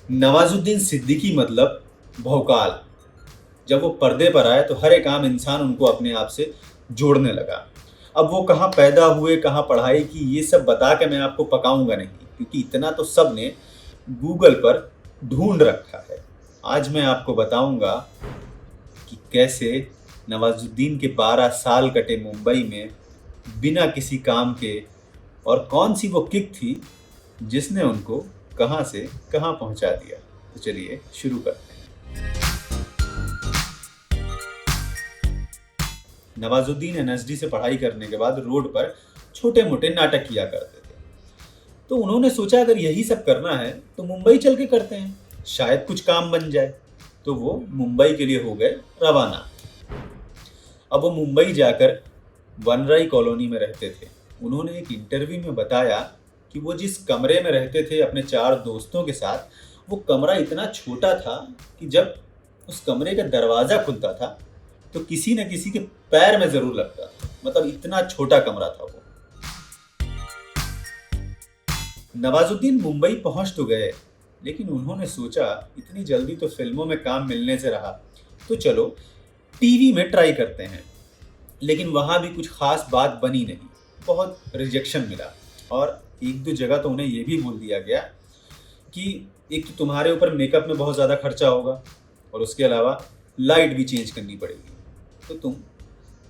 नवाजुद्दीन सिद्दीकी मतलब भौकाल। जब वो पर्दे पर आए तो हर एक आम इंसान उनको अपने आप से जोड़ने लगा। अब वो कहाँ पैदा हुए, कहाँ पढ़ाई की, ये सब बता के मैं आपको पकाऊंगा नहीं, क्योंकि इतना तो सब ने गूगल पर ढूंढ रखा है। आज मैं आपको बताऊंगा कि कैसे नवाजुद्दीन के 12 साल कटे मुंबई में बिना किसी काम के, और कौन सी वो किक थी जिसने उनको कहाँ से कहाँ पहुंचा दिया। तो चलिए शुरू करते हैं। नवाजुद्दीन एनएसडी से पढ़ाई करने के बाद रोड पर छोटे मोटे नाटक किया करते थे। तो उन्होंने सोचा अगर यही सब करना है तो मुंबई चल के करते हैं, शायद कुछ काम बन जाए। तो वो मुंबई के लिए हो गए रवाना। अब वो मुंबई जाकर वनराई कॉलोनी में रहते थे। उन्होंने एक इंटरव्यू में बताया कि वो जिस कमरे में रहते थे अपने 4 दोस्तों के साथ, वो कमरा इतना छोटा था कि जब उस कमरे का दरवाज़ा खुलता था तो किसी न किसी के पैर में ज़रूर लगता था। मतलब इतना छोटा कमरा था वो। नवाजुद्दीन मुंबई पहुंच तो गए, लेकिन उन्होंने सोचा इतनी जल्दी तो फिल्मों में काम मिलने से रहा, तो चलो टीवी में ट्राई करते हैं। लेकिन वहां भी कुछ खास बात बनी नहीं, बहुत रिजेक्शन मिला। और एक दो जगह तो उन्हें यह भी बोल दिया गया कि एक तो तुम्हारे ऊपर मेकअप में बहुत ज़्यादा खर्चा होगा, और उसके अलावा लाइट भी चेंज करनी पड़ेगी, तो तुम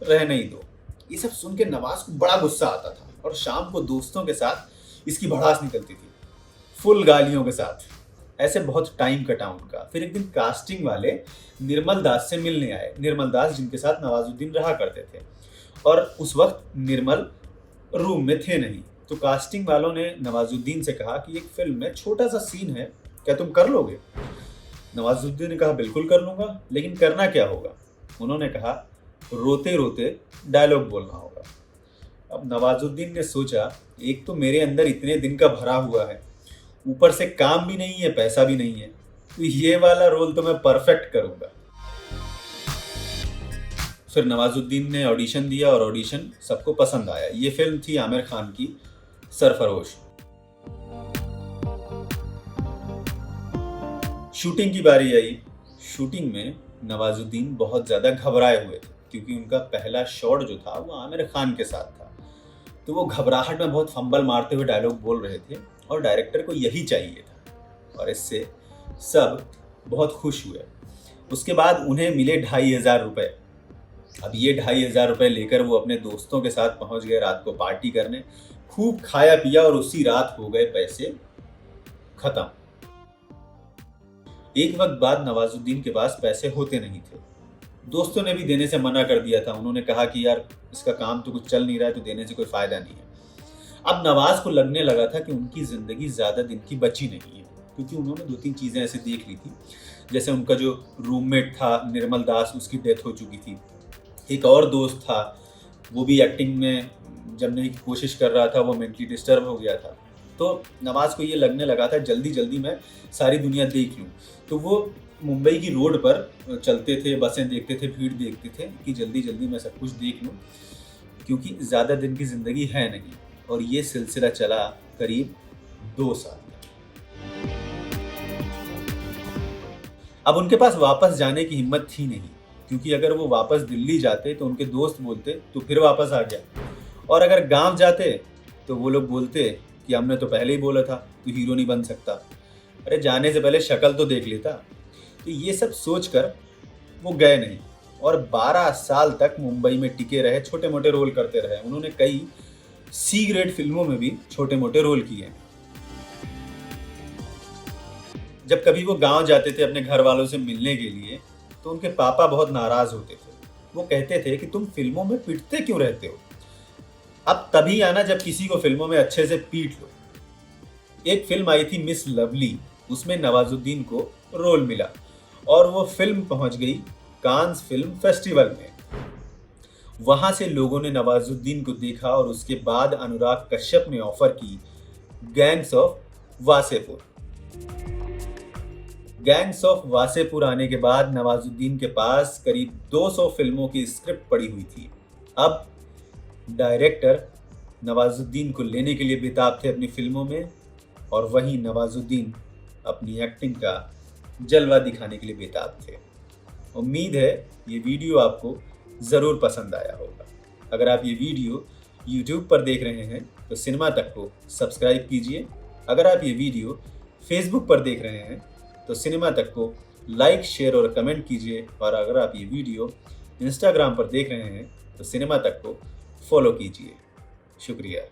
रहने ही दो। ये सब सुन के नवाज को बड़ा गुस्सा आता था, और शाम को दोस्तों के साथ इसकी भड़ास निकलती थी, फुल गालियों के साथ। ऐसे बहुत टाइम कटा उनका। फिर एक दिन कास्टिंग वाले निर्मल दास से मिलने आए। निर्मल दास जिनके साथ नवाजुद्दीन रहा करते थे, और उस वक्त निर्मल रूम में थे नहीं। तो कास्टिंग वालों ने नवाजुद्दीन से कहा कि एक फिल्म में छोटा सा सीन है, क्या तुम कर लोगे? नवाजुद्दीन ने कहा बिल्कुल कर लूंगा, लेकिन करना क्या होगा? उन्होंने कहा रोते रोते डायलॉग बोलना होगा। अब नवाजुद्दीन ने सोचा एक तो मेरे अंदर इतने दिन का भरा हुआ है, ऊपर से काम भी नहीं है, पैसा भी नहीं है, तो ये वाला रोल तो मैं परफेक्ट करूंगा। फिर नवाजुद्दीन ने ऑडिशन दिया और ऑडिशन सबको पसंद आया। ये फिल्म थी आमिर खान की सरफरोश। शूटिंग की बारी आई। शूटिंग में नवाजुद्दीन बहुत ज़्यादा घबराए हुए थे, क्योंकि उनका पहला शॉट जो था वो आमिर खान के साथ था। तो वो घबराहट में बहुत फंबल मारते हुए डायलॉग बोल रहे थे, और डायरेक्टर को यही चाहिए था, और इससे सब बहुत खुश हुए। उसके बाद उन्हें मिले 2,500 रुपये। अब ये 2,500 रुपये लेकर वो अपने दोस्तों के साथ पहुंच गए रात को पार्टी करने। खूब खाया पिया, और उसी रात हो गए पैसे खत्म। एक वक्त बाद नवाजुद्दीन के पास पैसे होते नहीं थे। दोस्तों ने भी देने से मना कर दिया था। उन्होंने कहा कि यार इसका काम तो कुछ चल नहीं रहा है, तो देने से कोई फायदा नहीं है। अब नवाज को लगने लगा था कि उनकी जिंदगी ज्यादा दिन की बची नहीं है, क्योंकि उन्होंने 2-3 चीजें ऐसे देख ली थी। जैसे उनका जो रूममेट था निर्मल दास, उसकी डेथ हो चुकी थी। एक और दोस्त था, वो भी एक्टिंग में जमने की कोशिश कर रहा था, वो मेंटली डिस्टर्ब हो गया था। तो नवाज को ये लगने लगा था जल्दी जल्दी मैं सारी दुनिया देख लूँ। तो वो मुंबई की रोड पर चलते थे, बसें देखते थे, भीड़ देखते थे कि जल्दी जल्दी मैं सब कुछ देख लूँ, क्योंकि ज़्यादा दिन की ज़िंदगी है नहीं। और ये सिलसिला चला करीब 2 साल। अब उनके पास वापस जाने की हिम्मत थी नहीं, क्योंकि अगर वो वापस दिल्ली जाते तो उनके दोस्त बोलते तो फिर वापस आ गया, और अगर गांव जाते तो वो लोग बोलते कि हमने तो पहले ही बोला था तू हीरो नहीं बन सकता, अरे जाने से पहले शक्ल तो देख लेता। तो ये सब सोचकर वो गए नहीं, और 12 साल तक मुंबई में टिके रहे, छोटे मोटे रोल करते रहे। उन्होंने कई सी ग्रेड फिल्मों में भी छोटे मोटे रोल किए। जब कभी वो गांव जाते थे अपने घर वालों से मिलने के लिए, तो उनके पापा बहुत नाराज होते थे। वो कहते थे कि तुम फिल्मों में पिटते क्यों रहते हो, अब तभी आना जब किसी को फिल्मों में अच्छे से पीट लो। एक फिल्म आई थी मिस लवली, उसमें नवाजुद्दीन को रोल मिला, और वो फिल्म पहुंच गई कांस फिल्म फेस्टिवल में। वहां से लोगों ने नवाजुद्दीन को देखा, और उसके बाद अनुराग कश्यप ने ऑफर की gangs of Wasseypur. Gangs of Wasseypur आने के बाद नवाजुद्दीन के पास करीब 200 फिल्मों की स्क्रिप्ट पड़ी हुई थी। अब डायरेक्टर नवाजुद्दीन को लेने के लिए बेताब थे अपनी फिल्मों में, और वहीं नवाजुद्दीन अपनी एक्टिंग का जलवा दिखाने के लिए बेताब थे। उम्मीद है ये वीडियो आपको ज़रूर पसंद आया होगा। अगर आप ये वीडियो YouTube पर देख रहे हैं तो सिनेमा तक को सब्सक्राइब कीजिए। अगर आप ये वीडियो Facebook पर देख रहे हैं तो सिनेमा तक को लाइक, शेयर और कमेंट कीजिए। और अगर आप ये वीडियो Instagram पर देख रहे हैं तो सिनेमा तक को फॉलो कीजिए। शुक्रिया।